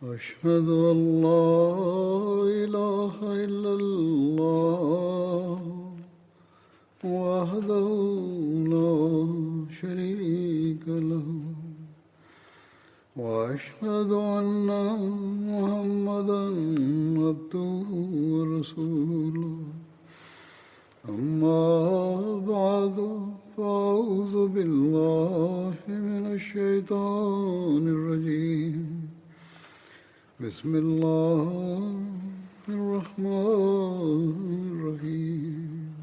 أشهد أن لا إله إلا الله وحده لا شريك له وأشهد أن محمدا عبده ورسوله أما بعد فأعوذ بالله من الشيطان الرجيم بسم الله الرحمن الرحيم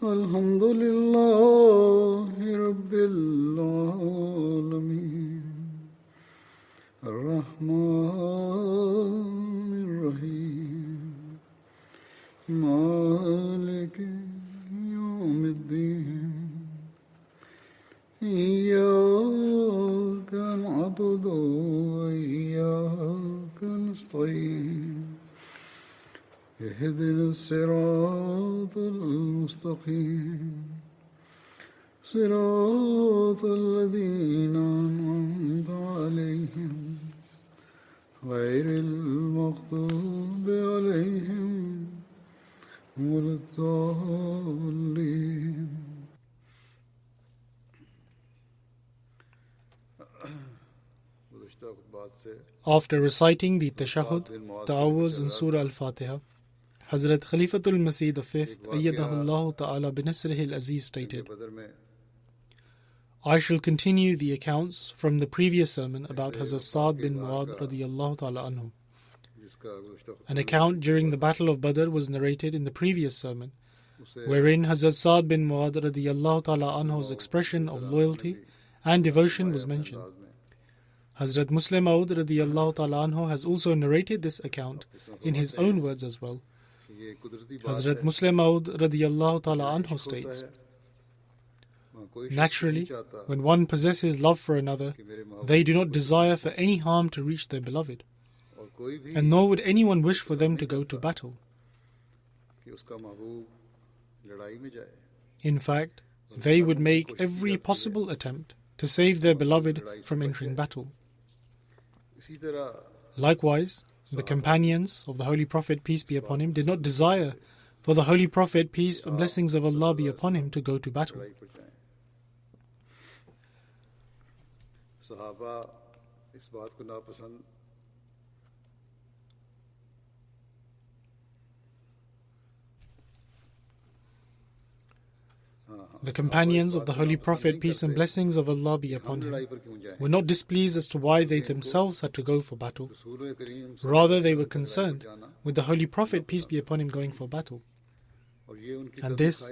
الحمد لله رب العالمين الرحمن الرحيم مالك يوم الدين إياك نعبد وإياك نستعين اهدنا الصراط المستقيم صراط الذين أنعمت عليهم غير المغضوب عليهم ولا الضالين. After reciting the Tashahhud, Ta'awuz and Surah Al-Fatiha, Hazrat Khalifatul Masih V, Ayyadahullah Ta'ala binasrihi al-Aziz stated, I shall continue the accounts from the previous sermon about Hazrat Sa'd bin Mu'adh radiyallahu ta'ala anhu. An account during the Battle of Badr was narrated in the previous sermon, wherein Hazrat Sa'd bin Mu'adh radiyallahu ta'ala anhu's expression of loyalty and devotion was mentioned. Hazrat Muslim Maud radiyallahu ta'ala anhu has also narrated this account in his own words as well. Hazrat Muslim Maud radiyallahu ta'ala anhu states, naturally, when one possesses love for another, they do not desire for any harm to reach their beloved, and nor would anyone wish for them to go to battle. In fact, they would make every possible attempt to save their beloved from entering battle. Likewise, the companions of the Holy Prophet, peace be upon him, did not desire for the Holy Prophet, peace and blessings of Allah be upon him, to go to battle. The companions of the Holy Prophet, peace and blessings of Allah be upon him, were not displeased as to why they themselves had to go for battle. Rather, they were concerned with the Holy Prophet, peace be upon him, going for battle. And this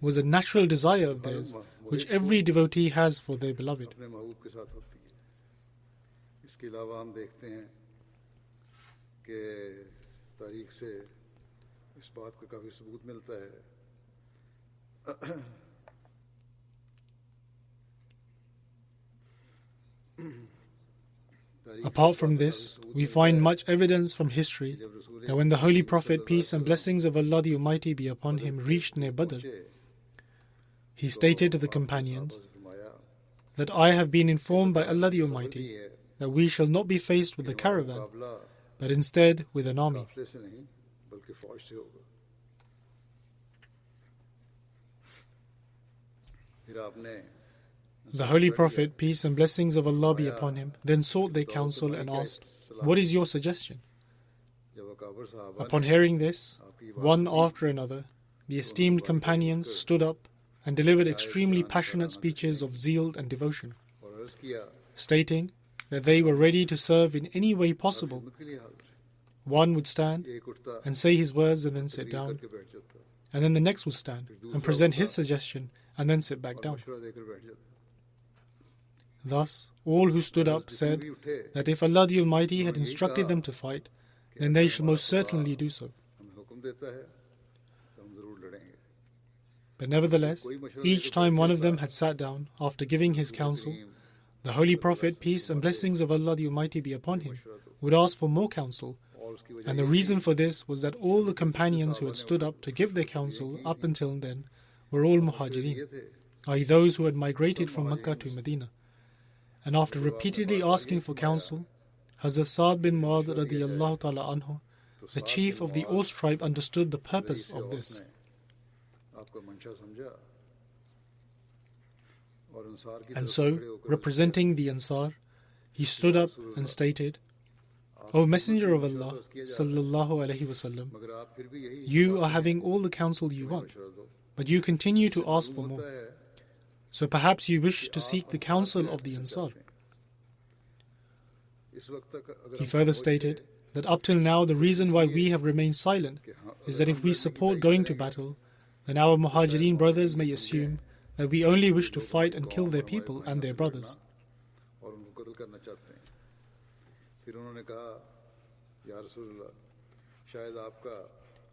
was a natural desire of theirs, which every devotee has for their beloved. Apart from this, we find much evidence from history that when the Holy Prophet, peace and blessings of Allah the Almighty be upon him, reached near Badr, he stated to the companions that I have been informed by Allah the Almighty that we shall not be faced with a caravan, but instead with an army. The Holy Prophet, peace and blessings of Allah be upon him, then sought their counsel and asked, what is your suggestion? Upon hearing this, one after another, the esteemed companions stood up and delivered extremely passionate speeches of zeal and devotion, stating that they were ready to serve in any way possible. One would stand and say his words and then sit down, and then the next would stand and present his suggestion and then sit back down. Thus, all who stood up said that if Allah the Almighty had instructed them to fight, then they should most certainly do so. But nevertheless, each time one of them had sat down after giving his counsel, the Holy Prophet, peace and blessings of Allah the Almighty be upon him, would ask for more counsel. And the reason for this was that all the companions who had stood up to give their counsel up until then were all Muhajirin, i.e. those who had migrated from Mecca to Medina. And after repeatedly asking for counsel, Hazrat Sa'd bin Mu'adh radiyallahu ta'ala anhu, the chief of the Aus tribe, understood the purpose of this. And so, representing the Ansar, he stood up and stated, O Messenger of Allah sallallahu alaihi wasallam, you are having all the counsel you want, but you continue to ask for more. So perhaps you wish to seek the counsel of the Ansar. He further stated that up till now the reason why we have remained silent is that if we support going to battle, then our Muhajireen brothers may assume that we only wish to fight and kill their people and their brothers.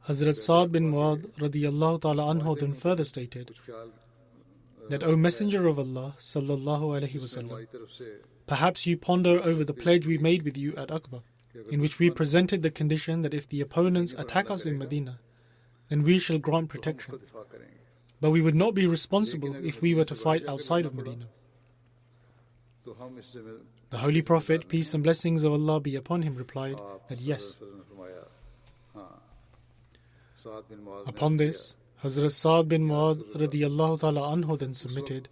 Hazrat Sa'd bin Mu'adh radiyallahu ta'ala anhu then further stated that, O Messenger of Allah sallallahu alaihi wasallam, perhaps you ponder over the pledge we made with you at Aqaba, in which we presented the condition that if the opponents attack us in Medina, then we shall grant protection. But we would not be responsible if we were to fight outside of Medina. The Holy Prophet, peace and blessings of Allah be upon him, replied that yes. Upon this, Hazrat Sa'd bin Mu'adh radiyallahu ta'ala anhu then submitted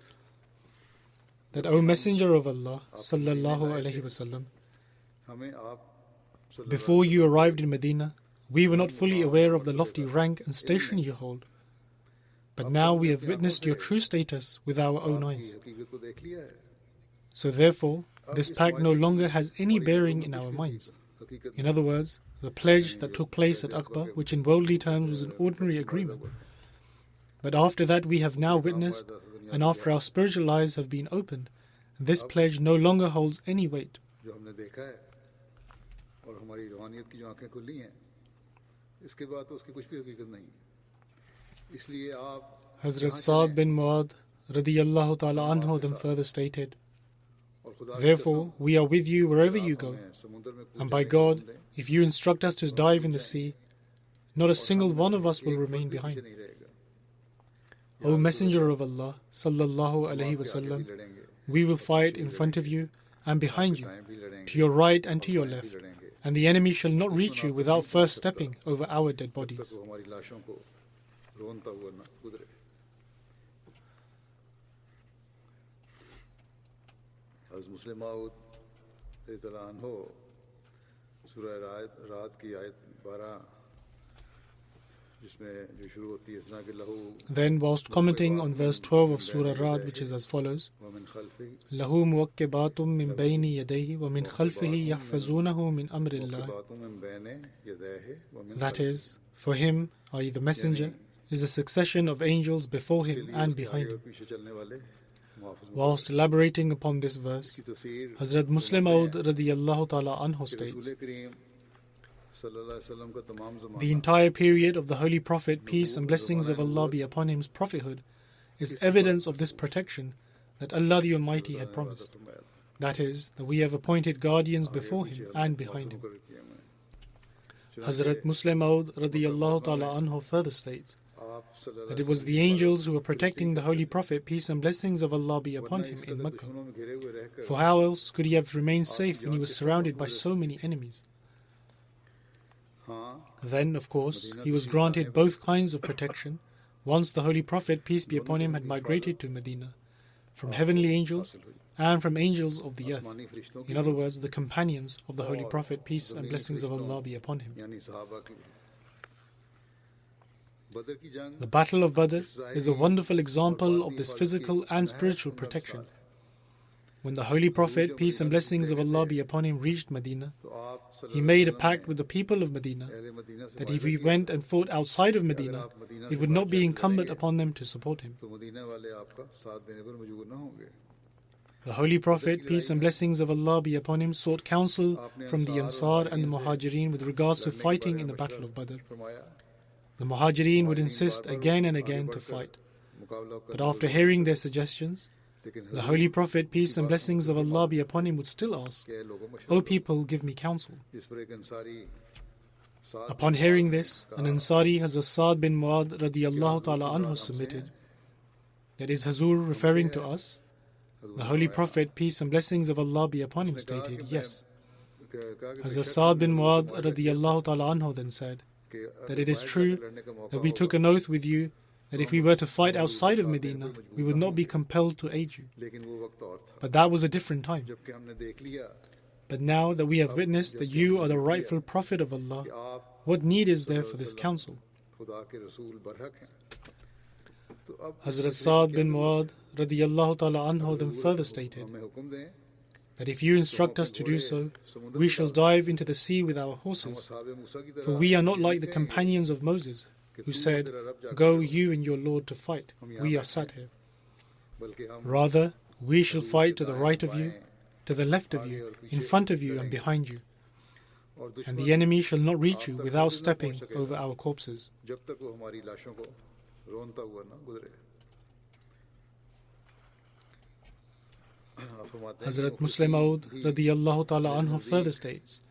that, O Messenger of Allah sallallahu alaihi wasallam, before you arrived in Medina, we were not fully aware of the lofty rank and station you hold. But now we have witnessed your true status with our own eyes. So therefore, this pact no longer has any bearing in our minds. In other words, the pledge that took place at Aqaba, which in worldly terms was an ordinary agreement. But after that we have now witnessed, and after our spiritual eyes have been opened, this pledge no longer holds any weight. Hazrat Sa'd bin Mu'adh radiyallahu ta'ala anhu then further stated, therefore we are with you wherever you go, and by God, if you instruct us to dive in the sea, not a single one of us will remain behind. O Messenger of Allah sallallahu alaihi wasallam, we will fight in front of you and behind you, to your right and to your left, and the enemy shall not reach you without first stepping over our dead bodies. Muslim Maud anhu Surah Raat ki ayat 12 Then, whilst commenting on verse 12 of Surah Ra'd, which is as follows, لَهُ مُوَكِّبَاتٌ مِّن بَيْنِ يَدَيْهِ وَمِنْ خَلْفِهِ يَحْفَظُونَهُ مِنْ أَمْرِ اللَّهِ. That is, for him, i.e. the messenger, is a succession of angels before him and behind him. Whilst elaborating upon this verse, Hazrat Muslim Maud radiyallahu ta'ala anhu states, the entire period of the Holy Prophet, peace and blessings of Allah be upon him's prophethood, is evidence of this protection that Allah the Almighty had promised. That is, that we have appointed guardians before him and behind him. Hazrat Muslim Maud radiyallahu ta'ala anhu further states that it was the angels who were protecting the Holy Prophet, peace and blessings of Allah be upon him, in Mecca. For how else could he have remained safe when he was surrounded by so many enemies? Then, of course, he was granted both kinds of protection once the Holy Prophet, peace be upon him, had migrated to Medina, from heavenly angels and from angels of the earth. In other words, the companions of the Holy Prophet, peace and blessings of Allah be upon him. The Battle of Badr is a wonderful example of this physical and spiritual protection. When the Holy Prophet, peace and blessings of Allah be upon him, reached Medina, he made a pact with the people of Medina that if he went and fought outside of Medina, it would not be incumbent upon them to support him. The Holy Prophet, peace and blessings of Allah be upon him, sought counsel from the Ansar and the Muhajireen with regards to fighting in the Battle of Badr. The Muhajireen would insist again and again to fight. But after hearing their suggestions, the Holy Prophet, peace and blessings of Allah be upon him, would still ask, O people, give me counsel. Upon hearing this, an Ansari, Hazrat Sa'd bin Mu'adh radiyallahu ta'ala anhu, submitted, that is Hazur referring to us? The Holy Prophet, peace and blessings of Allah be upon him, stated, yes. Hazrat Sa'd bin Mu'adh radiyallahu ta'ala anhu then said that it is true that we took an oath with you that if we were to fight outside of Medina, we would not be compelled to aid you. But that was a different time. But now that we have witnessed that you are the rightful Prophet of Allah, what need is there for this counsel? Hazrat Sa'd bin Mu'adh radiyallahu ta'ala anhu then further stated that if you instruct us to do so, we shall dive into the sea with our horses, for we are not like the companions of Moses, who said, "Go you and your Lord to fight, we are sat here." Rather, we shall fight to the right of you, to the left of you, in front of you and behind you, and the enemy shall not reach you without stepping over our corpses. Hazrat Muslim Maud radiyallahu ta'ala anhu further states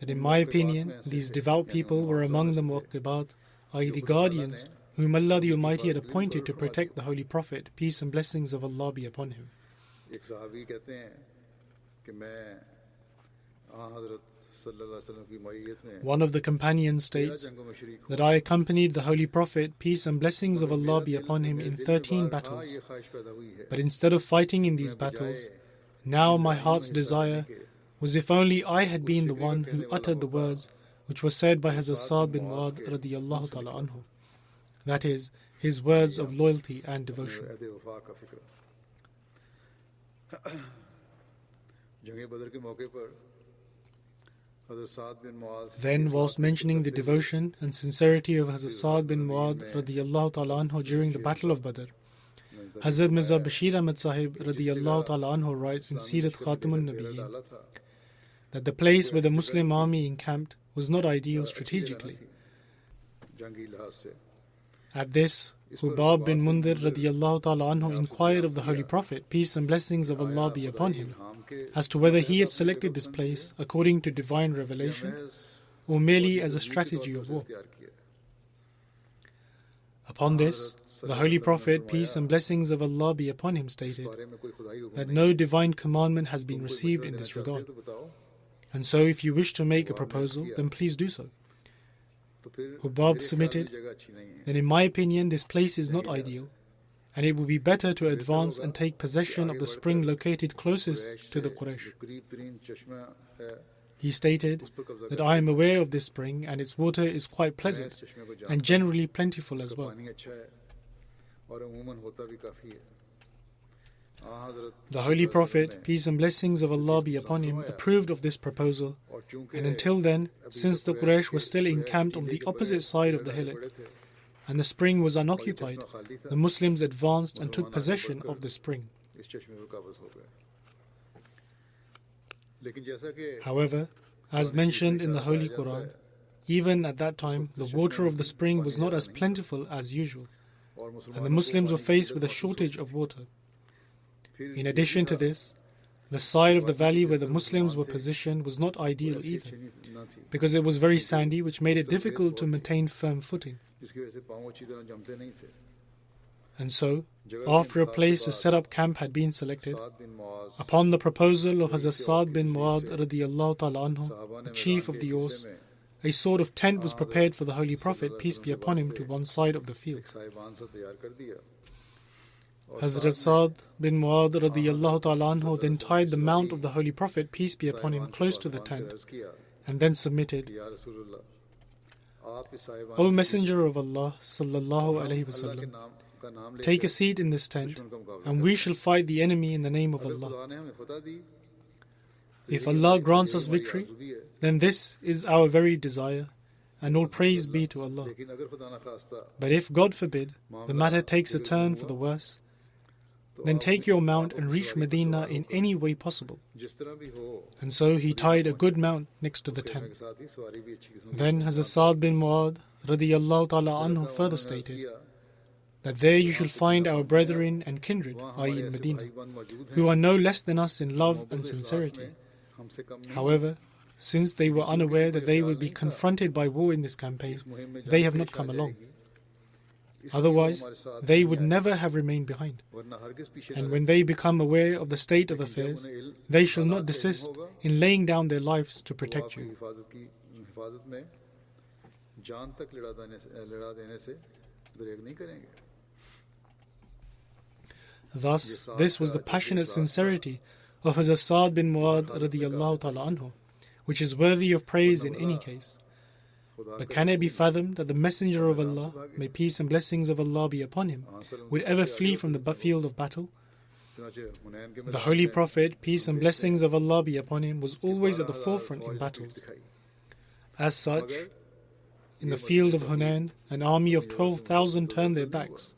that in my opinion, these devout people were among the Muwaqqibat, i.e. the guardians, whom Allah the Almighty had appointed to protect the Holy Prophet, peace and blessings of Allah be upon him. One of the companions states that I accompanied the Holy Prophet, peace and blessings of Allah be upon him, in 13 battles. But instead of fighting in these battles, now my heart's desire was if only I had been the one who uttered the words which were said by Hazrat Sa'd bin Mu'adh radiyallahu ta'ala anhu. That is, his words of loyalty and devotion. Then, whilst mentioning the devotion and sincerity of Hazrat Sa'd bin Mu'adh radiyallahu ta'ala anhu during the Battle of Badr, Hazrat Mirza Bashir Ahmad Sahib radiyallahu ta'ala anhu writes in Sirat Khatamun Nabiyyin that the place where the Muslim army encamped was not ideal strategically. At this, Hubab bin Mundhir radiyallahu ta'ala anhu inquired of the Holy Prophet, peace and blessings of Allah be upon him, as to whether he had selected this place according to divine revelation or merely as a strategy of war. Upon this, the Holy Prophet, peace and blessings of Allah be upon him, stated that no divine commandment has been received in this regard. And so if you wish to make a proposal, then please do so. Hubab submitted that in my opinion this place is not ideal, and it would be better to advance and take possession of the spring located closest to the Quraysh. He stated that I am aware of this spring and its water is quite pleasant and generally plentiful as well. The Holy Prophet, peace and blessings of Allah be upon him, approved of this proposal, and until then, since the Quraysh were still encamped on the opposite side of the hillock, and the spring was unoccupied, the Muslims advanced and took possession of the spring. However, as mentioned in the Holy Quran, even at that time, the water of the spring was not as plentiful as usual, and the Muslims were faced with a shortage of water. In addition to this, the side of the valley where the Muslims were positioned was not ideal either, because it was very sandy, which made it difficult to maintain firm footing. And so, after a place to set up camp had been selected, upon the proposal of Hazrat Sa'd bin Mu'adh radiyallahu ta'ala anhu, the chief of the Aus, a sort of tent was prepared for the Holy Prophet, peace be upon him, to one side of the field. Hazrat Sa'd bin Mu'adh radiyallahu ta'ala anhu then tied the mount of the Holy Prophet, peace be upon him, close to the tent, and then submitted, O Messenger of Allah sallallahu alaihi wasallam, take a seat in this tent, and we shall fight the enemy in the name of Allah. If Allah grants us victory, then this is our very desire, and all praise be to Allah. But if, God forbid, the matter takes a turn for the worse, then take your mount and reach Medina in any way possible. And so he tied a good mount next to the tent. Then Hazrat Sa'd bin Mu'adh radiyallahu ta'ala anhu further stated that there you shall find our brethren and kindred, i.e. in Medina, who are no less than us in love and sincerity. However, since they were unaware that they would be confronted by war in this campaign, they have not come along. Otherwise, they would never have remained behind. And when they become aware of the state of affairs, they shall not desist in laying down their lives to protect you. Thus, this was the passionate sincerity of Hazrat Sa'd bin Mu'adh radiyallahu ta'ala anhu, which is worthy of praise in any case. But can it be fathomed that the Messenger of Allah, may peace and blessings of Allah be upon him, would ever flee from the field of battle? The Holy Prophet, peace and blessings of Allah be upon him, was always at the forefront in battles. As such, in the field of Hunain, an army of 12,000 turned their backs,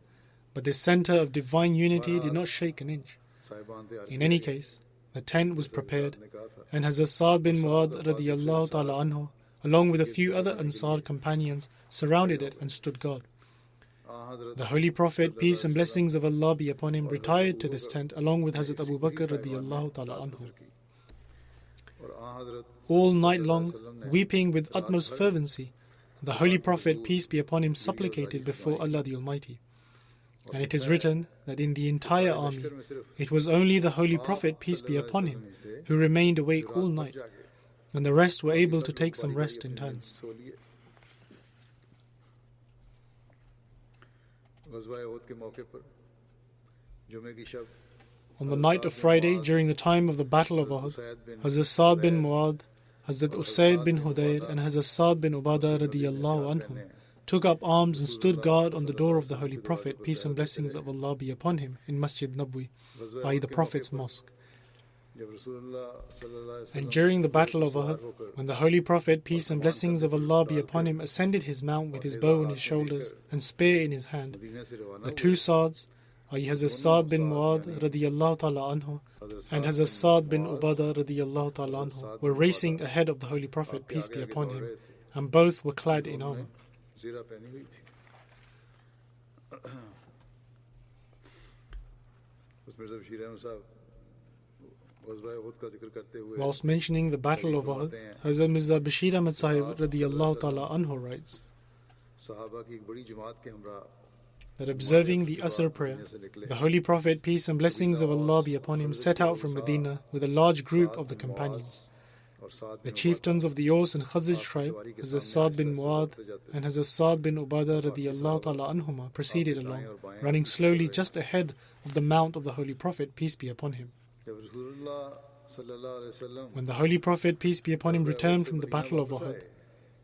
but the center of divine unity did not shake an inch. In any case, the tent was prepared, and Hazrat Sa'd bin Mu'adh radiyallahu ta'ala anhu, along with a few other Ansar companions, surrounded it and stood guard. The Holy Prophet, peace and blessings of Allah be upon him, retired to this tent along with Hazrat Abu Bakr radiyallahu ta'ala anhu. All night long, weeping with utmost fervency, the Holy Prophet, peace be upon him, supplicated before Allah the Almighty. And it is written that in the entire army, it was only the Holy Prophet, peace be upon him, who remained awake all night, and the rest were able to take some rest in turns. On the night of Friday, during the time of the Battle of Uhud, Hazrat Sa'd bin Mu'adh, Hazrat Usayd bin Hudayr, and Hazrat Sa'd bin Ubadah radiyallahu anhum took up arms and stood guard on the door of the Holy Prophet, peace and blessings of Allah be upon him, in Masjid Nabwi, i.e. the Prophet's mosque. And during the Battle of Uhud, when the Holy Prophet, peace and blessings of Allah be upon him, ascended his mount with his bow on his shoulders and spear in his hand, the two Sa'ds, i.e. Hazrat Sa'd bin Mu'adh radiyallahu ta'ala anhu and Hazrat Sa'd bin Ubadah radiyallahu ta'ala anhu, were racing ahead of the Holy Prophet, peace be upon him, and both were clad in armor. Whilst mentioning the Battle of Uhud, Hazrat Mirza Bashir Ahmad Sahib radiyallahu ta'ala anhu writes that observing the Asr prayer, the Holy Prophet, peace and blessings of Allah be upon him, set out from Medina with a large group of the companions. The chieftains of the Aus and Khazraj tribe, Hazrat Sa'd bin Mu'adh and Hazrat Sa'd bin Ubadah radiyallahu ta'ala anhuma, proceeded along, running slowly just ahead of the mount of the Holy Prophet, peace be upon him. When the Holy Prophet, peace be upon him, returned from the Battle of Uhud,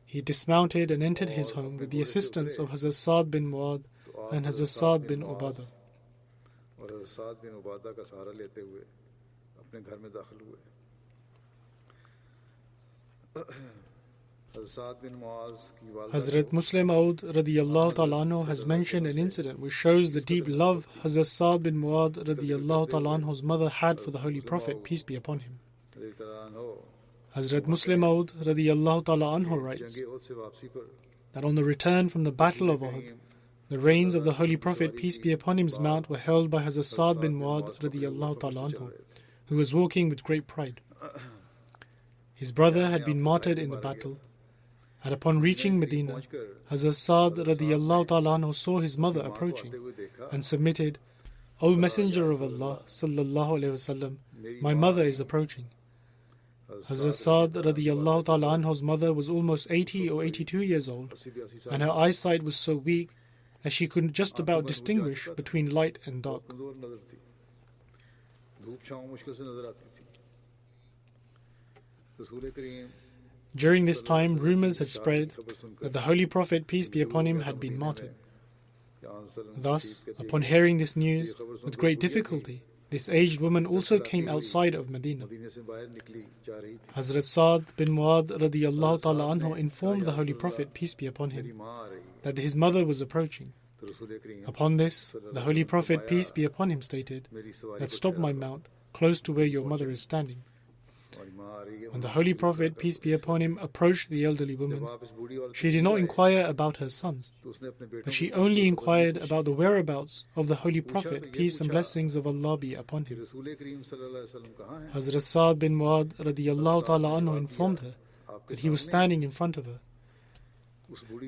he dismounted and entered his home with the assistance of Hazrat Sa'd bin Mu'adh and Hazrat Sa'd bin Ubadah. Hazrat Muslim Maud radiyallahu ta'ala anhu has mentioned an incident which shows the deep love Hazrat Sa'd bin Mu'adh radiyallahu ta'ala anhu's mother had for the Holy Prophet, peace be upon him. Hazrat Muslim Maud radiyallahu ta'ala anhu writes that on the return from the Battle of Uhud, the reins of the Holy Prophet, peace be upon him's mount were held by Hazrat Sa'd bin Mu'adh radiyallahu ta'ala anhu, who was walking with great pride. His brother had been martyred in the battle, and upon reaching Medina, Hazrat Sa'd radiyallahu ta'ala anhu saw his mother approaching and submitted, O Messenger of Allah sallallahu alayhi wasallam, my mother is approaching. Hazrat Sa'd radiyallahu ta'ala anhu's mother was almost 80 or 82 years old, and her eyesight was so weak that she could just about distinguish between light and dark. During this time, rumors had spread that the Holy Prophet, peace be upon him, had been martyred. Thus, upon hearing this news, with great difficulty, this aged woman also came outside of Medina. Hazrat Sa'd bin Mu'adh radiyallahu ta'ala anhu informed the Holy Prophet, peace be upon him, that his mother was approaching. Upon this, the Holy Prophet, peace be upon him, stated that stop my mount close to where your mother is standing. When the Holy Prophet, peace be upon him, approached the elderly woman, she did not inquire about her sons, but she only inquired about the whereabouts of the Holy Prophet, peace and blessings of Allah be upon him. Hazrat Sa'd bin Mu'adh radiyallahu ta'ala anhu informed her that he was standing in front of her.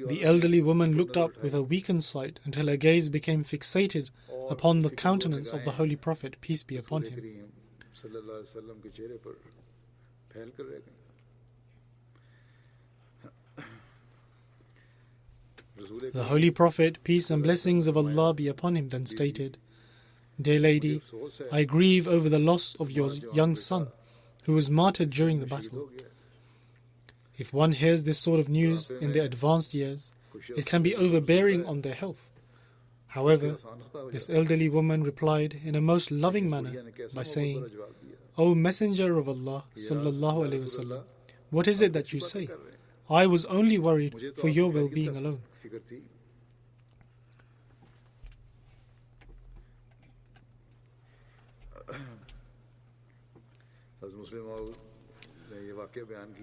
The elderly woman looked up with her weakened sight until her gaze became fixated upon the countenance of the Holy Prophet, peace be upon him. The Holy Prophet, peace and blessings of Allah be upon him, then stated, "Dear lady, I grieve over the loss of your young son, who was martyred during the battle. If one hears this sort of news in their advanced years, it can be overbearing on their health. However, this elderly woman replied in a most loving manner by saying, 'O Messenger of Allah, sallallahu alaihi wasallam, what is it that you say? I was only worried for your well-being alone.'"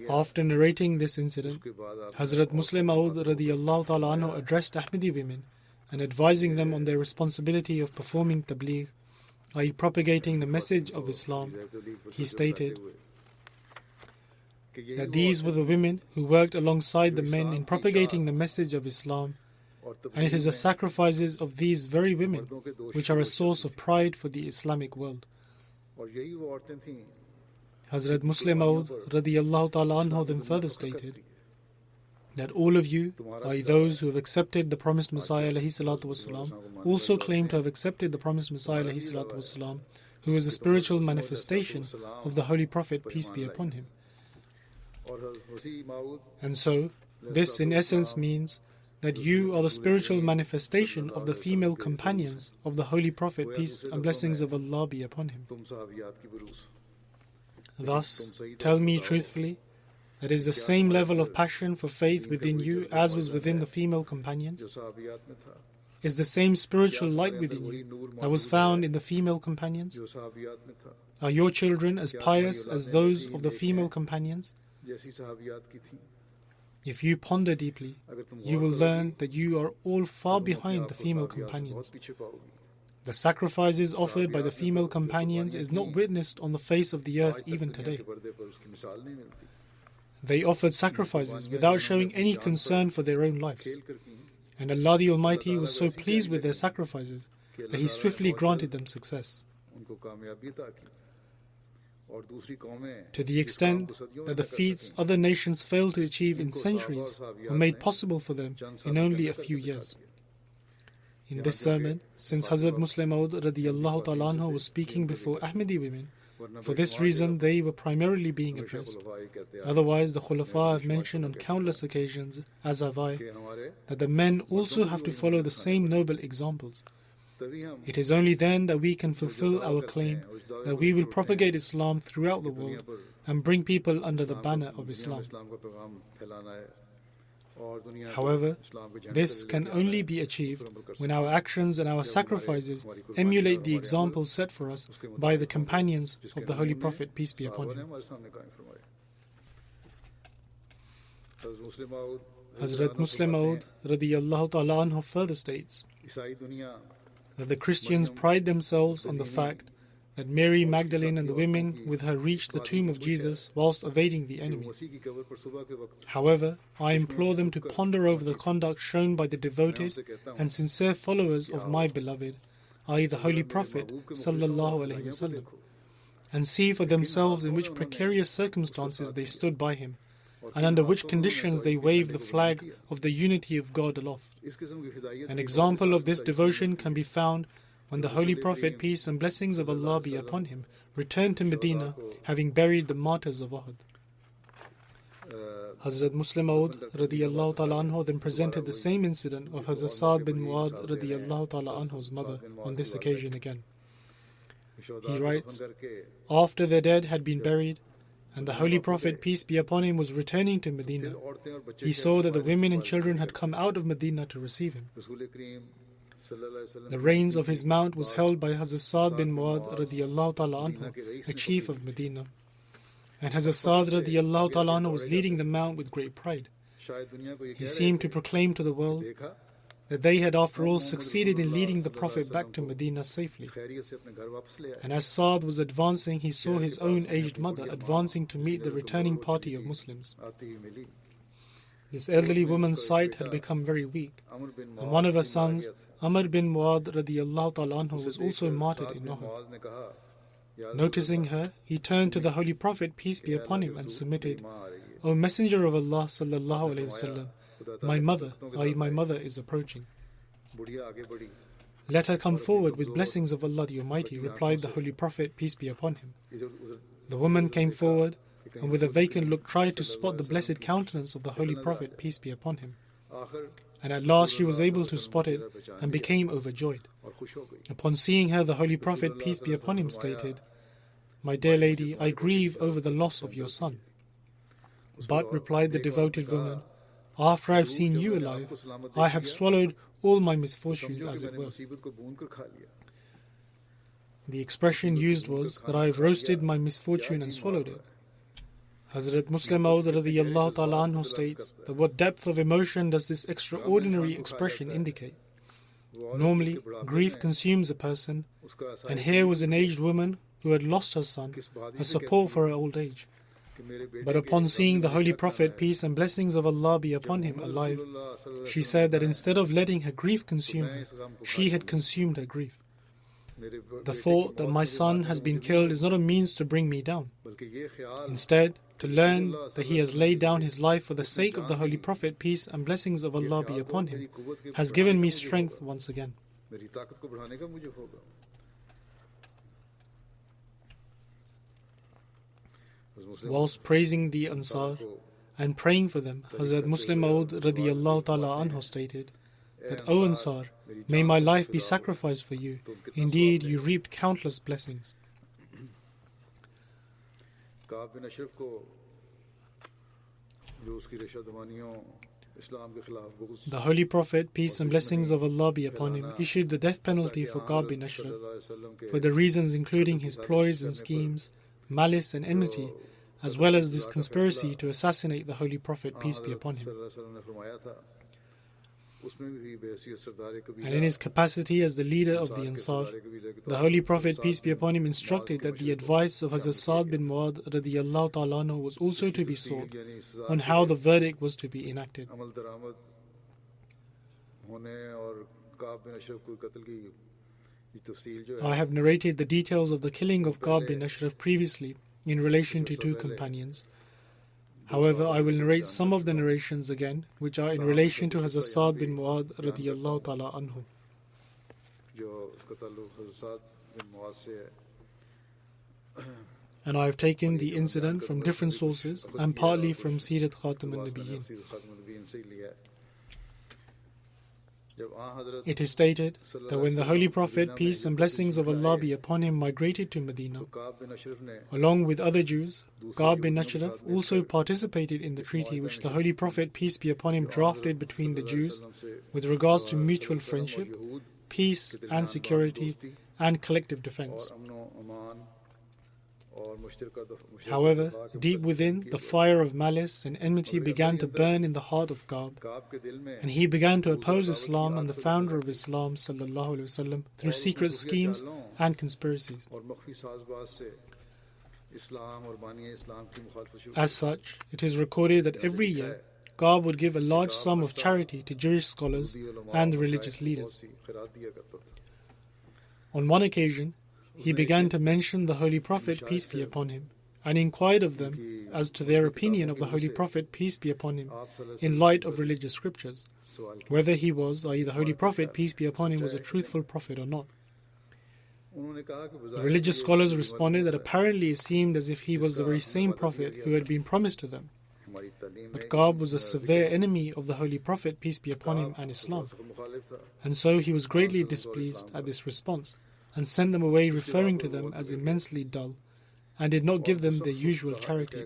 After narrating this incident, Hazrat Muslim Maud radiyallahu ta'ala anhu addressed Ahmadi women and advising them on their responsibility of performing tabligh, i.e. propagating the message of Islam. He stated that these were the women who worked alongside the men in propagating the message of Islam, and it is the sacrifices of these very women which are a source of pride for the Islamic world. Hazrat Muslim Maud radiyallahu ta'ala anhu then further stated that all of you, i.e. those who have accepted the promised Messiah alayhi salatu wasalam, also claim to have accepted the promised Messiah alayhi salatu wasalam, who is a spiritual manifestation of the Holy Prophet, peace be upon him. And so, this in essence means that you are the spiritual manifestation of the female companions of the Holy Prophet, peace and blessings of Allah be upon him. Thus, tell me truthfully, that is the same level of passion for faith within you as was within the female companions? Is the same spiritual light within you that was found in the female companions? Are your children as pious as those of the female companions? If you ponder deeply, you will learn that you are all far behind the female companions. The sacrifices offered by the female companions is not witnessed on the face of the earth even today. They offered sacrifices without showing any concern for their own lives. And Allah the Almighty was so pleased with their sacrifices that He swiftly granted them success. To the extent that the feats other nations failed to achieve in centuries were made possible for them in only a few years. In this sermon, since Hazrat Muslim Maud radiyallahu ta'ala anhu was speaking before Ahmadi women, for this reason they were primarily being addressed. Otherwise, the Khulafa have mentioned on countless occasions, as have I, that the men also have to follow the same noble examples. It is only then that we can fulfill our claim that we will propagate Islam throughout the world and bring people under the banner of Islam. However, this can only be achieved when our actions and our sacrifices emulate the example set for us by the companions of the Holy Prophet, peace be upon him. Hazrat Muslim Maud radiyallahu ta'ala anhu further states that the Christians pride themselves on the fact that Mary Magdalene and the women with her reached the tomb of Jesus whilst evading the enemy. However, I implore them to ponder over the conduct shown by the devoted and sincere followers of my beloved, i.e. the Holy Prophet sallallahu alaihi wasallam, and see for themselves in which precarious circumstances they stood by him, and under which conditions they waved the flag of the unity of God aloft. An example of this devotion can be found when the Holy Prophet, peace and blessings of Allah be upon him, returned to Medina, having buried the martyrs of Uhud. Hazrat Muslim Maud radiyallahu ta'ala anhu then presented the same incident of Hazrat Sa'd bin Mu'adh radiyallahu ta'ala anhu's mother on this occasion again. He writes, after their dead had been buried, and the Holy Prophet, peace be upon him, was returning to Medina, he saw that the women and children had come out of Medina to receive him. The reins of his mount was held by Hazrat Sa'd bin Mu'adh radiyallahu ta'ala anhu, a chief of Medina. And Hazrat Sa'd radiyallahu ta'ala anhu was leading the mount with great pride. He seemed to proclaim to the world that they had after all succeeded in leading the Prophet back to Medina safely. And as Sa'd was advancing, he saw his own aged mother advancing to meet the returning party of Muslims. This elderly woman's sight had become very weak, and one of her sons, Amr bin Muad radiyallahu ta'ala anhu, was also martyred in Uhud. Noticing her, he turned to the Holy Prophet, peace be upon him, and submitted, O Messenger of Allah sallallahu alayhi wasallam, my mother, i.e. my mother, is approaching. Let her come forward with blessings of Allah the Almighty, replied the Holy Prophet, peace be upon him. The woman came forward, and with a vacant look tried to spot the blessed countenance of the Holy Prophet, peace be upon him. And at last she was able to spot it and became overjoyed. Upon seeing her, the Holy Prophet, peace be upon him, stated, My dear lady, I grieve over the loss of your son. But, replied the devoted woman, after I have seen you alive, I have swallowed all my misfortunes, as it were. The expression used was that I have roasted my misfortune and swallowed it. Hazrat Muslim Maud radiyallahu ta'ala anhu states that what depth of emotion does this extraordinary expression indicate? Normally, grief consumes a person, and here was an aged woman who had lost her son, a support for her old age. But upon seeing the Holy Prophet, peace and blessings of Allah be upon him, alive, she said that instead of letting her grief consume her, she had consumed her grief. The thought that my son has been killed is not a means to bring me down. Instead, to learn that he has laid down his life for the sake of the Holy Prophet, peace and blessings of Allah be upon him, has given me strength once again. Whilst praising the Ansar and praying for them, Hazrat Muslim Maud radiyallahu ta'ala anhu stated that, O Ansar, may my life be sacrificed for you. Indeed, you reaped countless blessings. The Holy Prophet, peace and blessings of Allah be upon him, issued the death penalty for Ka'b bin Ashraf for the reasons including his ploys and schemes, malice and enmity, as well as this conspiracy to assassinate the Holy Prophet, peace be upon him. And in his capacity as the leader of the Ansar, the Holy Prophet, peace be upon him, instructed that the advice of Hazrat Sa'd bin Mu'adh radiyallahu ta'ala anhu was also to be sought on how the verdict was to be enacted. I have narrated the details of the killing of Ka'b bin Ashraf previously in relation to two companions. However, I will narrate some of the narrations again, which are in relation to Hazrat Sa'd bin Mu'adh radiyallahu ta'ala anhu. And I have taken the incident from different sources and partly from Sirat Khatam al-Nabiyyin. It is stated that when the Holy Prophet, peace and blessings of Allah be upon him, migrated to Medina, along with other Jews, Ka'b bin Ashraf also participated in the treaty which the Holy Prophet, peace be upon him, drafted between the Jews with regards to mutual friendship, peace and security, and collective defense. However, deep within, the fire of malice and enmity began to burn in the heart of Ka'b, and he began to oppose Islam and the founder of Islam sallallahu alaihi wasallam through secret schemes and conspiracies. As such, it is recorded that every year Ka'b would give a large sum of charity to Jewish scholars and the religious leaders. On one occasion, he began to mention the Holy Prophet, peace be upon him, and inquired of them as to their opinion of the Holy Prophet, peace be upon him, in light of religious scriptures, whether he was, i.e. the Holy Prophet, peace be upon him, was a truthful prophet or not. The religious scholars responded that apparently it seemed as if he was the very same prophet who had been promised to them. But Ka'b was a severe enemy of the Holy Prophet, peace be upon him, and Islam, and so he was greatly displeased at this response, and sent them away, referring to them as immensely dull, and did not give them their usual charity.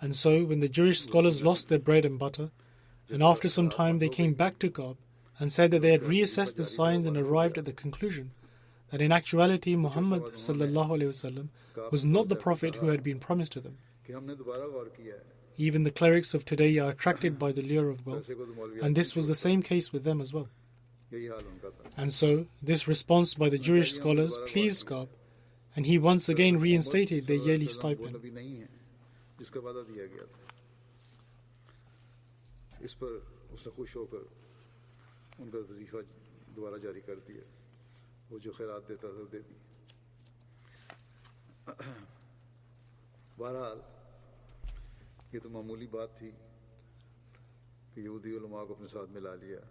And so, when the Jewish scholars lost their bread and butter, and after some time they came back to Ka'b and said that they had reassessed the signs and arrived at the conclusion that in actuality Muhammad sallallahu alaihi wasallam was not the prophet who had been promised to them. Even the clerics of today are attracted by the lure of wealth, and this was the same case with them as well. And so, this response by the Jewish scholars pleased Ka'b, and he once again reinstated their yearly stipend. नबी नहीं है जिसका वादा दिया गया था। इस पर उसने खुश होकर उनका वजीफा दोबारा जारी कर दिया। वो जो खैरात देता था दे दी। बहरहाल ये तो मामूली बात थी कि यहूदी उलमा को अपने साथ मिला लिया।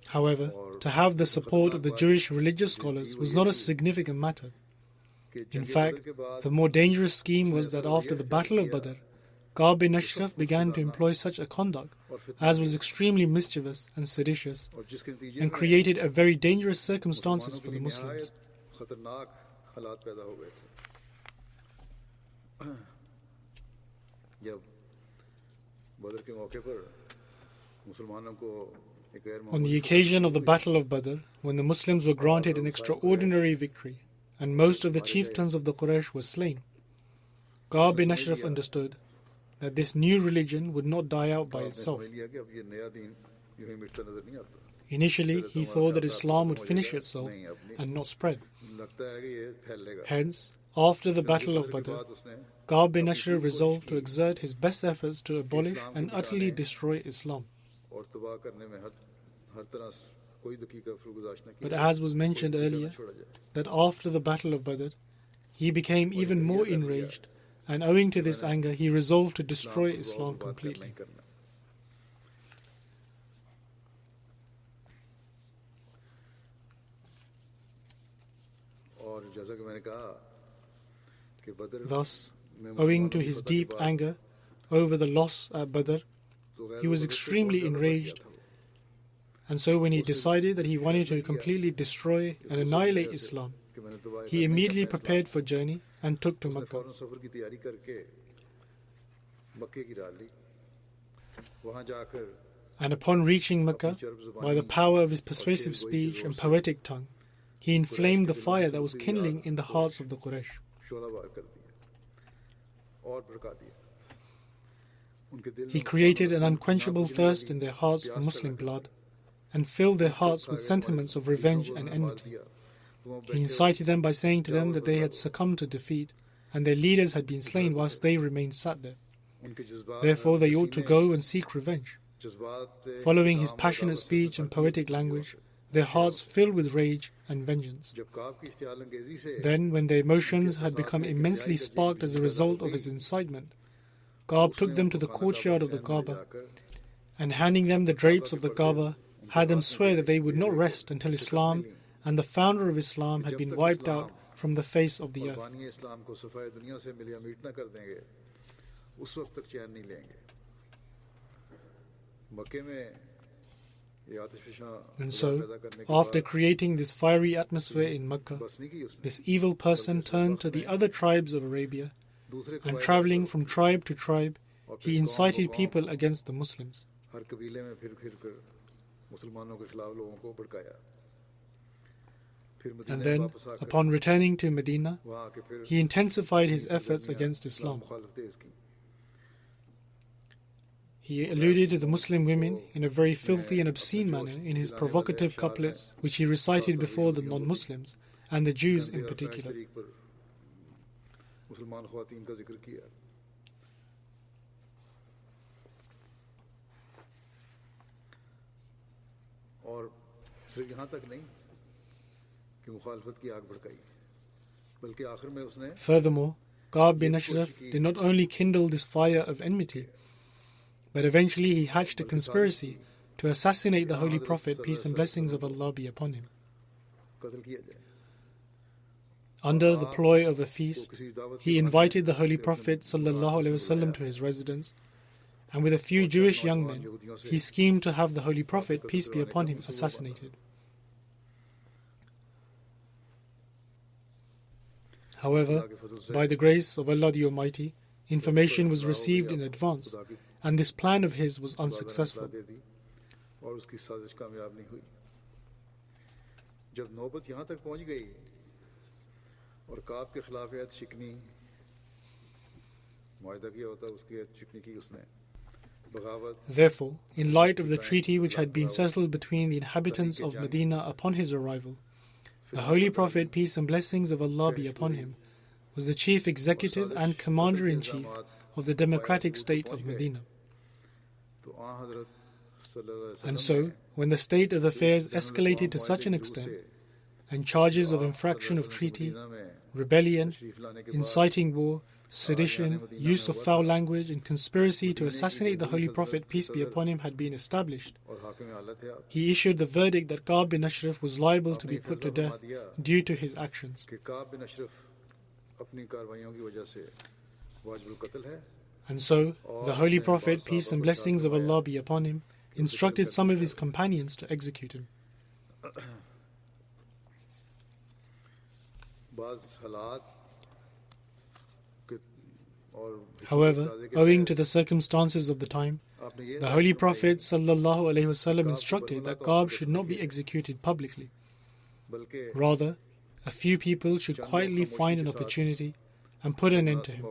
However, to have the support of the Jewish religious scholars was not a significant matter. In fact, the more dangerous scheme was that after the Battle of Badr, Ka'b bin Ashraf began to employ such a conduct as was extremely mischievous and seditious and created a very dangerous circumstances for the Muslims. खतरनाक हालात पैदा हो गए थे। जब बदर के मौके पर मुसलमानों को On the occasion of the Battle of Badr, when the Muslims were granted an extraordinary victory and most of the chieftains of the Quraysh were slain, Ka'b bin Ashraf understood that this new religion would not die out by itself. Initially, he thought that Islam would finish itself and not spread. Hence, after the Battle of Badr, Ka'b bin Ashraf resolved to exert his best efforts to abolish and utterly destroy Islam. But as was mentioned earlier, that after the Battle of Badr, he became even more enraged, and owing to this anger, he resolved to destroy Islam completely. Thus, owing to his deep anger over the loss at Badr, he was extremely enraged, and so when he decided that he wanted to completely destroy and annihilate Islam, he immediately prepared for journey and took to Makkah. And upon reaching Makkah, by the power of his persuasive speech and poetic tongue, he inflamed the fire that was kindling in the hearts of the Quraysh. He created an unquenchable thirst in their hearts for Muslim blood and filled their hearts with sentiments of revenge and enmity. He incited them by saying to them that they had succumbed to defeat and their leaders had been slain whilst they remained sat there. Therefore they ought to go and seek revenge. Following his passionate speech and poetic language, their hearts filled with rage and vengeance. Then, when their emotions had become immensely sparked as a result of his incitement, Ka'b took them to the courtyard of the Kaaba and, handing them the drapes of the Kaaba, had them swear that they would not rest until Islam and the founder of Islam had been wiped out from the face of the earth. And so, after creating this fiery atmosphere in Makkah, this evil person turned to the other tribes of Arabia, and travelling from tribe to tribe, he incited people against the Muslims. And then, upon returning to Medina, he intensified his efforts against Islam. He alluded to the Muslim women in a very filthy and obscene manner in his provocative couplets, which he recited before the non-Muslims and the Jews in particular. Furthermore, Ka'b bin Ashraf did not only kindle this fire of enmity, but eventually he hatched a conspiracy to assassinate the Holy Prophet, peace and blessings of Allah be upon him. Under the ploy of a feast, he invited the Holy Prophet ﷺ to his residence, and with a few Jewish young men, he schemed to have the Holy Prophet, peace be upon him, assassinated. However, by the grace of Allah the Almighty, information was received in advance, and this plan of his was unsuccessful. Therefore, in light of the treaty which had been settled between the inhabitants of Medina upon his arrival, The Holy Prophet, peace and blessings of Allah be upon him, was the chief executive and commander-in-chief of the democratic state of Medina. And so, when the state of affairs escalated to such an extent, and charges of infraction of treaty, rebellion, inciting war, sedition, use of foul language, and conspiracy to assassinate the Holy Prophet, peace be upon him, had been established, he issued the verdict that Ka'b bin Ashraf was liable to be put to death due to his actions. And so, the Holy Prophet, peace and blessings of Allah be upon him, instructed some of his companions to execute him. However, owing to the circumstances of the time, the Holy Prophet ﷺ instructed that Ka'b should not be executed publicly. Rather, a few people should quietly find an opportunity and put an end to him.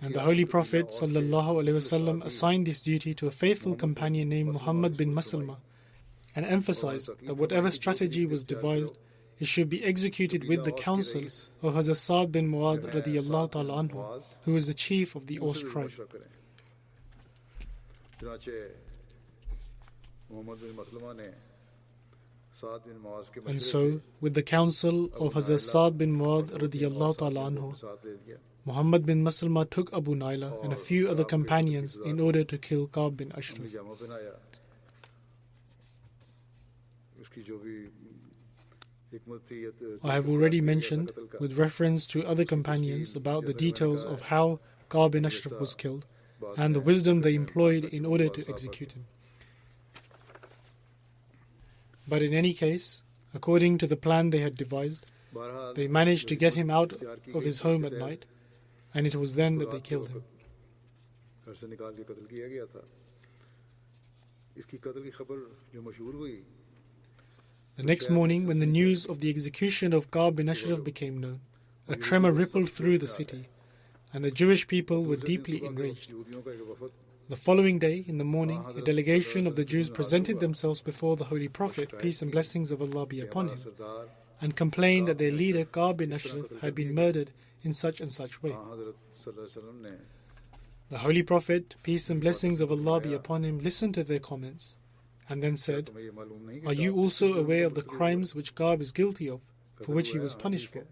And the Holy Prophet ﷺ assigned this duty to a faithful companion named Muhammad bin Maslama, and emphasized that whatever strategy was devised, it should be executed with the counsel of Hazrat Sa'd bin Mu'adh radiyallahu ta'ala anhu, who was the chief of the Aus tribe. And so, with the counsel of Hazrat Sa'd bin Mu'adh radiyallahu ta'ala anhu, Muhammad bin Maslama took Abu Naila and a few other companions in order to kill Ka'b bin Ashraf. I have already mentioned, with reference to other companions, about the details of how Ka'b bin Ashraf was killed and the wisdom they employed in order to execute him. But in any case, according to the plan they had devised, they managed to get him out of his home at night, and it was then that they killed him. The next morning, when the news of the execution of Ka'b bin Ashraf became known, a tremor rippled through the city, and the Jewish people were deeply enraged. The following day, in the morning, a delegation of the Jews presented themselves before the Holy Prophet, peace and blessings of Allah be upon him, and complained that their leader, Ka'b bin Ashraf, had been murdered in such and such way. The Holy Prophet, peace and blessings of Allah be upon him, listened to their comments, and then said, "Are you also aware of the crimes which Ka'b is guilty of, for which he was punished for?"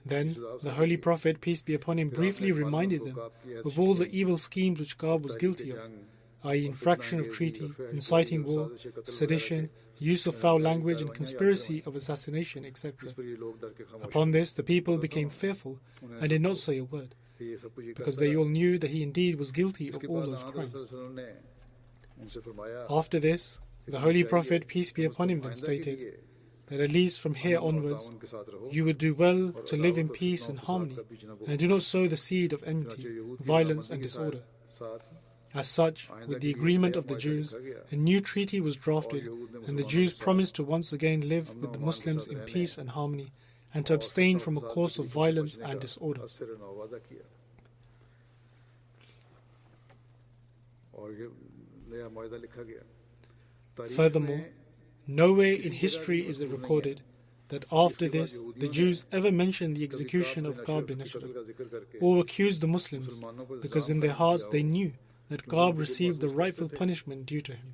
Then the Holy Prophet, peace be upon him, briefly reminded them of all the evil schemes which Ka'b was guilty of, i.e. infraction of treaty, inciting war, sedition, use of foul language, and conspiracy of assassination, etc. Upon this, the people became fearful and did not say a word, because they all knew that he indeed was guilty of all those crimes. After this, the Holy Prophet, peace be upon him, then stated that at least from here onwards, you would do well to live in peace and harmony, and do not sow the seed of enmity, violence, and disorder. As such, with the agreement of the Jews, a new treaty was drafted, and the Jews promised to once again live with the Muslims in peace and harmony, and to abstain from a course of violence and disorder. Furthermore, nowhere in history is it recorded that after this the Jews ever mentioned the execution of Ka'b bin Ashraf or accused the Muslims, because in their hearts they knew that Ka'b received the rightful punishment due to him.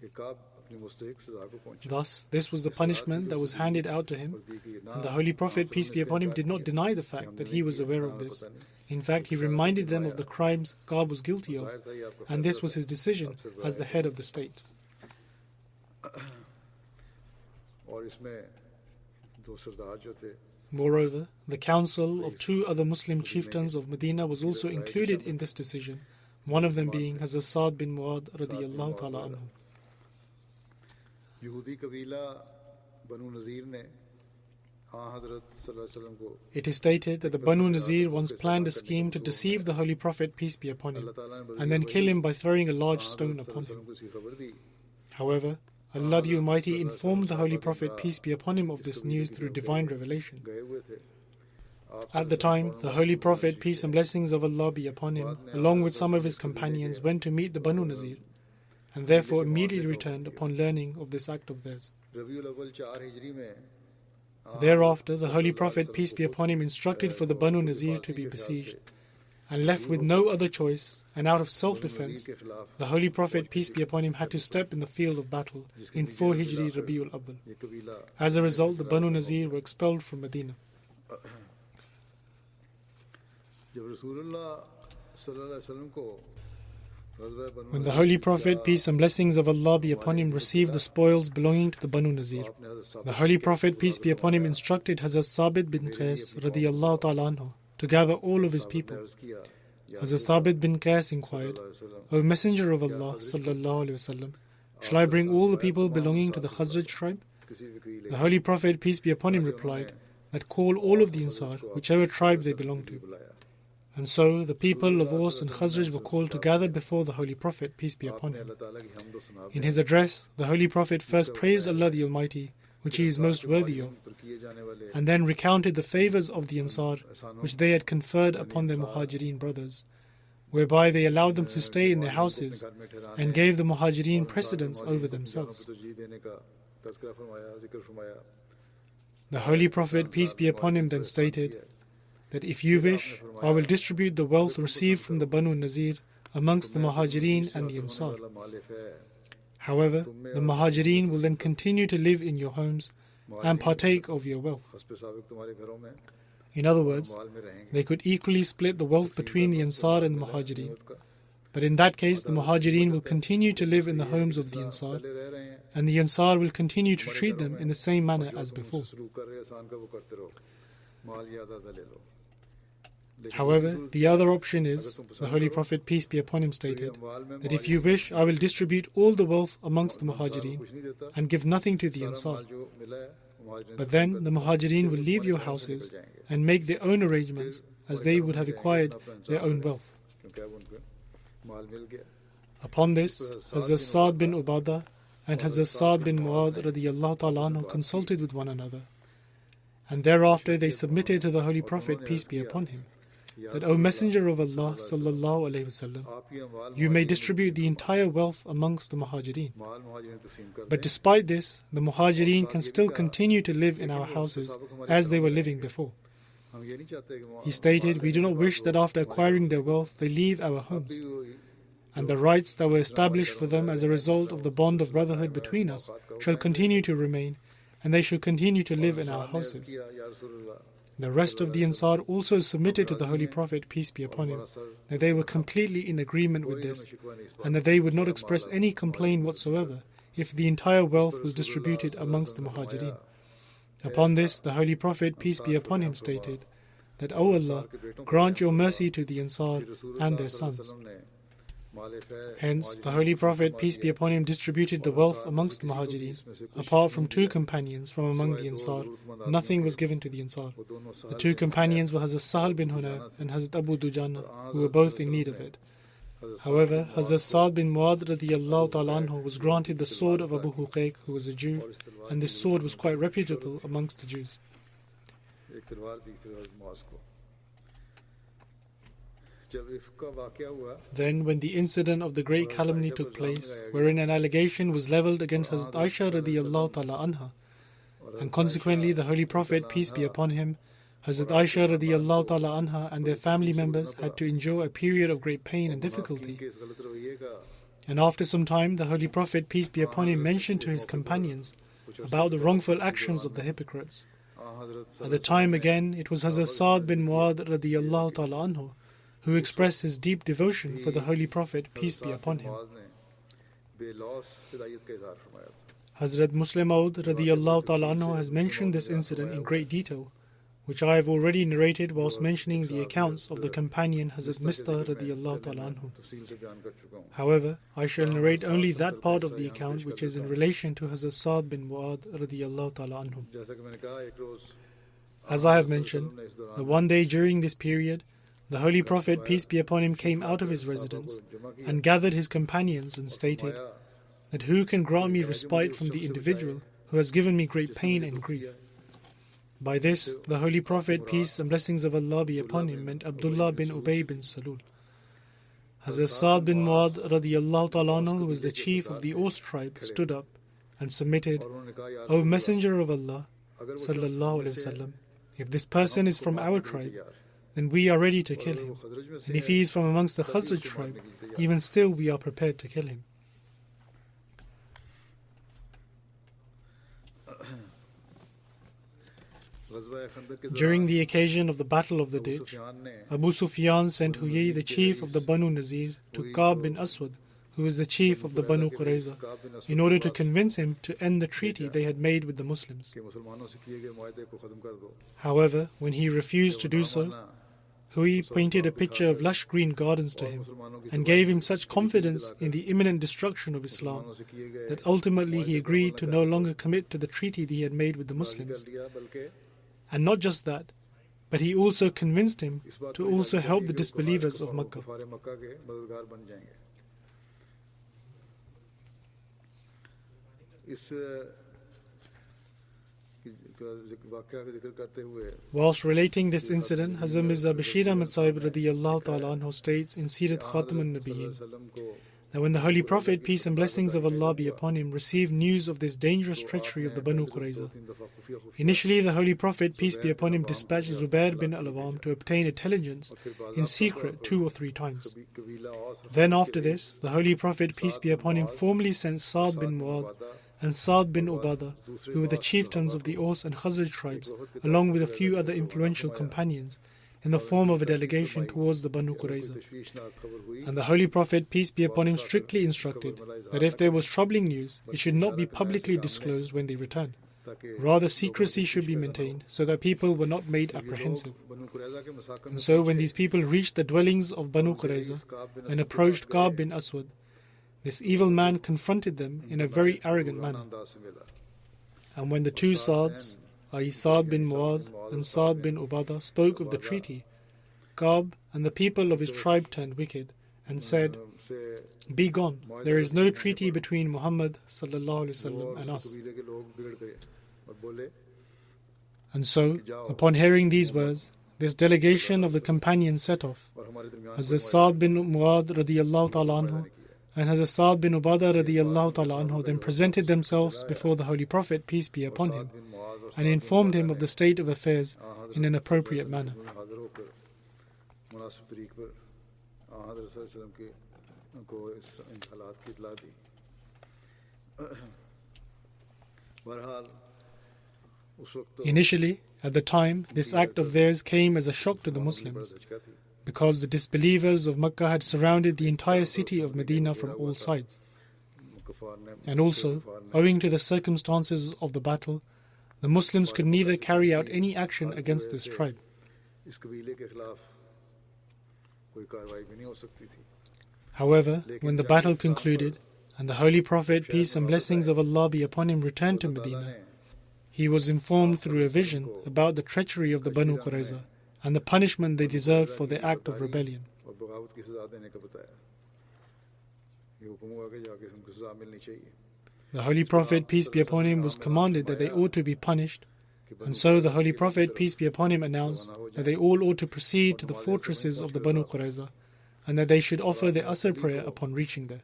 Thus, this was the punishment that was handed out to him, and the Holy Prophet, peace be upon him, did not deny the fact that he was aware of this. In fact, he reminded them of the crimes Ka'b was guilty of, and this was his decision as the head of the state. Moreover, the council of two other Muslim chieftains of Medina was also included in this decision, one of them being Hazrat Sa'd bin Mu'adh radiyallahu ta'ala anhu. It is stated that the Banu Nazir once planned a scheme to deceive the Holy Prophet, peace be upon him, and then kill him by throwing a large stone upon him. However, Allah the Almighty informed the Holy Prophet, peace be upon him, of this news through divine revelation. At the time, the Holy Prophet, peace and blessings of Allah be upon him, along with some of his companions, went to meet the Banu Nazir. and therefore immediately returned upon learning of this act of theirs. Thereafter, the Holy Prophet, peace be upon him, instructed for the Banu Nazir to be besieged, and left with no other choice, and out of self-defense, the Holy Prophet, peace be upon him, had to step in the field of battle in 4 Hijri Rabiul Awwal. As a result, the Banu Nazir were expelled from Medina. When the Holy Prophet, peace and blessings of Allah be upon him, received the spoils belonging to the Banu Nazir, the Holy Prophet, peace be upon him, instructed Hazrat Sabit bin Qais radiyallahu ta'ala anhu to gather all of his people. Hazrat Sabit bin Qais inquired, O Messenger of Allah sallallahu alaihi wasallam, shall I bring all the people belonging to the Khazraj tribe? The Holy Prophet, peace be upon him, replied, that call all of the Ansar, whichever tribe they belong to. And so the people of Aus and Khazraj were called to gather before the Holy Prophet, peace be upon him. In his address, the Holy Prophet first praised Allah the Almighty, which he is most worthy of, and then recounted the favors of the Ansar, which they had conferred upon their Muhajireen brothers, whereby they allowed them to stay in their houses and gave the Muhajireen precedence over themselves. The Holy Prophet, peace be upon him, then stated that if you wish, I will distribute the wealth received from the Banu Nazir amongst the Muhajireen and the Ansar. However, the Muhajireen will then continue to live in your homes and partake of your wealth. In other words, they could equally split the wealth between the Ansar and the Muhajireen. But in that case, the Muhajireen will continue to live in the homes of the Ansar, and the Ansar will continue to treat them in the same manner as before. However, the other option is, the Holy Prophet, peace be upon him, stated that if you wish, I will distribute all the wealth amongst the Muhajireen and give nothing to the Ansar. But then the Muhajireen will leave your houses and make their own arrangements as they would have acquired their own wealth. Upon this, Hazrat Sa'd bin Ubadah and Hazrat Sa'd bin Mu'adh radiyallahu ta'ala anhu consulted with one another, and thereafter they submitted to the Holy Prophet, peace be upon him, that, O Messenger of Allah sallallahu alaihi wasallam, you may distribute the entire wealth amongst the Muhajireen. But despite this, the Muhajireen can still continue to live in our houses as they were living before. He stated, we do not wish that after acquiring their wealth they leave our homes, and the rights that were established for them as a result of the bond of brotherhood between us shall continue to remain, and they shall continue to live in our houses. The rest of the Ansar also submitted to the Holy Prophet, peace be upon him, that they were completely in agreement with this, and that they would not express any complaint whatsoever if the entire wealth was distributed amongst the Muhajireen. Upon this, the Holy Prophet, peace be upon him, stated that, O Allah, grant your mercy to the Ansar and their sons. Hence, the Holy Prophet, peace be upon him, distributed the wealth amongst the Muhajireen. Apart from 2 companions from among the Ansar, nothing was given to the Ansar. The 2 companions were Hazrat Sahal bin Hunayf and Hazrat Abu Dujana, who were both in need of it. However, Hazrat Sa'd bin Mu'adh radiyallahu ta'ala anhu was granted the sword of Abu Huqayq, who was a Jew, and this sword was quite reputable amongst the Jews. Then, when the incident of the great calumny took place, wherein an allegation was levelled against Hazrat Aisha radiyallahu ta'ala anha, and consequently the Holy Prophet, peace be upon him, Hazrat Aisha radiyallahu ta'ala anha and their family members had to endure a period of great pain and difficulty. And after some time, the Holy Prophet, peace be upon him, mentioned to his companions about the wrongful actions of the hypocrites. At the time again, it was Hazrat Sa'd bin Mu'adh radiyallahu ta'ala anhu who expressed his deep devotion for the Holy Prophet, peace be upon him. Hazrat Muslim Maud radiyallahu ta'ala anhu has mentioned this incident in great detail, which I have already narrated whilst mentioning the accounts of the companion Hazrat Mistah radiyallahu ta'ala anhu. However, I shall narrate only that part of the account which is in relation to Hazrat Sa'd bin Mu'adh radiyallahu ta'ala anhu. As I have mentioned, that one day during this period, the Holy Prophet, peace be upon him, came out of his residence and gathered his companions and stated that, who can grant me respite from the individual who has given me great pain and grief? By this, the Holy Prophet, peace and blessings of Allah be upon him, meant Abdullah bin Ubay bin Salul. Hazrat Sa'd bin Mu'adh radiyallahu ta'ala anhu, who was the chief of the Aus tribe, stood up and submitted, O Messenger of Allah sallallahu alaihi wasallam, if this person is from our tribe, then we are ready to kill him. And if he is from amongst the Khazraj tribe, even still we are prepared to kill him. During the occasion of the Battle of the Ditch, Abu Sufyan sent Huyay, the chief of the Banu Nazir, to Ka'b bin Aswad, who was the chief of the Banu Qurayza, in order to convince him to end the treaty they had made with the Muslims. However, when he refused to do so, Huyay painted a picture of lush green gardens to him and gave him such confidence in the imminent destruction of Islam that ultimately he agreed to no longer commit to the treaty he had made with the Muslims. And not just that, but he also convinced him to also help the disbelievers of Makkah. Whilst relating this incident, Hazrat Mirza Bashir Ahmad Sahib radiyallahu ta'ala anhu states in Sirat Khatam al-Nabiyyin that when the Holy Prophet, peace and blessings of Allah be upon him, received news of this dangerous treachery of the Banu Qurayza, initially the Holy Prophet, peace be upon him, dispatched Zubair bin al-Awwam to obtain intelligence in secret 2 or 3 times. Then after this, the Holy Prophet, peace be upon him, formally sent Sa'd bin Mu'adh and Sa'd bin Ubadah, who were the chieftains of the Aus and Khazraj tribes, along with a few other influential companions, in the form of a delegation towards the Banu Qurayza. And the Holy Prophet, peace be upon him, strictly instructed that if there was troubling news, it should not be publicly disclosed when they returned. Rather, secrecy should be maintained so that people were not made apprehensive. And so when these people reached the dwellings of Banu Qurayza and approached Ka'b bin Aswad, this evil man confronted them in a very arrogant manner. And when the two Sa'ds, i.e. Sa'd bin Mu'adh and Sa'd bin Ubadah, spoke of the treaty, Ka'b and the people of his tribe turned wicked and said, Be gone, there is no treaty between Muhammad sallallahu alaihi wasallam and us. And so, upon hearing these words, this delegation of the companions set off. Hazrat Sa'd bin Mu'adh radiyallahu ta'ala anhu and Hazrat Sa'd bin Ubadah radiyallahu ta'ala anhu then presented themselves before the Holy Prophet, peace be upon him, and informed him of the state of affairs in an appropriate manner. Initially, at the time, this act of theirs came as a shock to the Muslims, because the disbelievers of Makkah had surrounded the entire city of Medina from all sides. And also, owing to the circumstances of the battle, the Muslims could neither carry out any action against this tribe. However, when the battle concluded and the Holy Prophet, peace and blessings of Allah be upon him, returned to Medina, he was informed through a vision about the treachery of the Banu Qurayza and the punishment they deserved for their act of rebellion. The Holy Prophet, peace be upon him, was commanded that they ought to be punished, and so the Holy Prophet, peace be upon him, announced that they all ought to proceed to the fortresses of the Banu Qurayza and that they should offer their Asr prayer upon reaching there.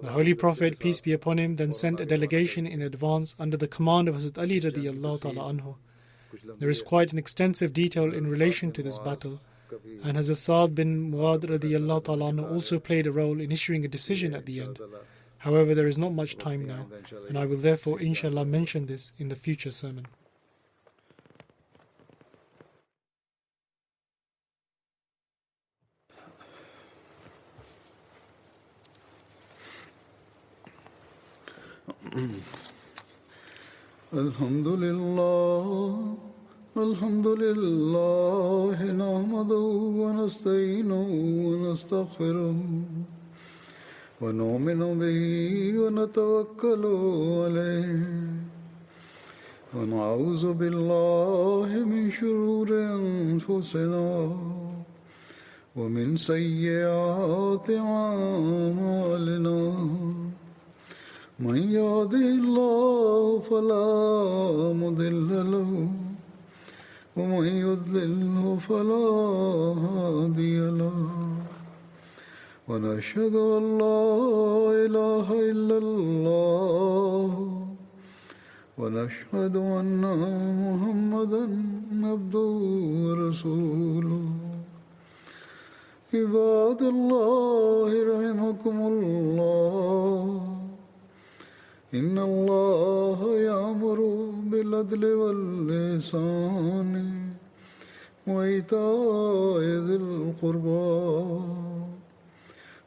The Holy Prophet, peace be upon him, then sent a delegation in advance under the command of Hazrat Ali radiyallahu ta'ala anhu. There is quite an extensive detail in relation to this battle, and Hazrat Sa'd bin Mu'adh radiyallahu ta'ala anhu also played a role in issuing a decision at the end. However, there is not much time now, and I will therefore inshallah mention this in the future sermon. Alhamdulillah, Alhamdulillah, nahmaduhu wa nasta'inuhu wa nastaghfiruh. ونؤمن به ونتوكل عليه ونعوذ بالله من شرور أنفسنا ومن سيئات أعمالنا من يهده الله فلا مضل له ومن يضلل فلا هادي له ونشهد أن لا إله إلا الله ونشهد أن محمدا عبده ورسوله عباد الله رحمكم الله إن الله يأمر بالعدل والإحسان وإيتاء ذي القربى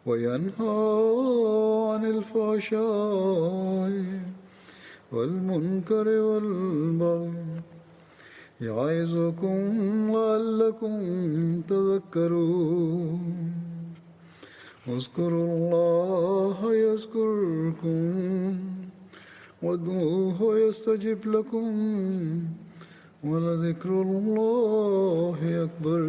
وينهى عن الفحشاء والمنكر والبغي يعظكم لعلكم تذكرون اذكروا الله يذكركم وادعوه يستجب لكم ولذكر الله أكبر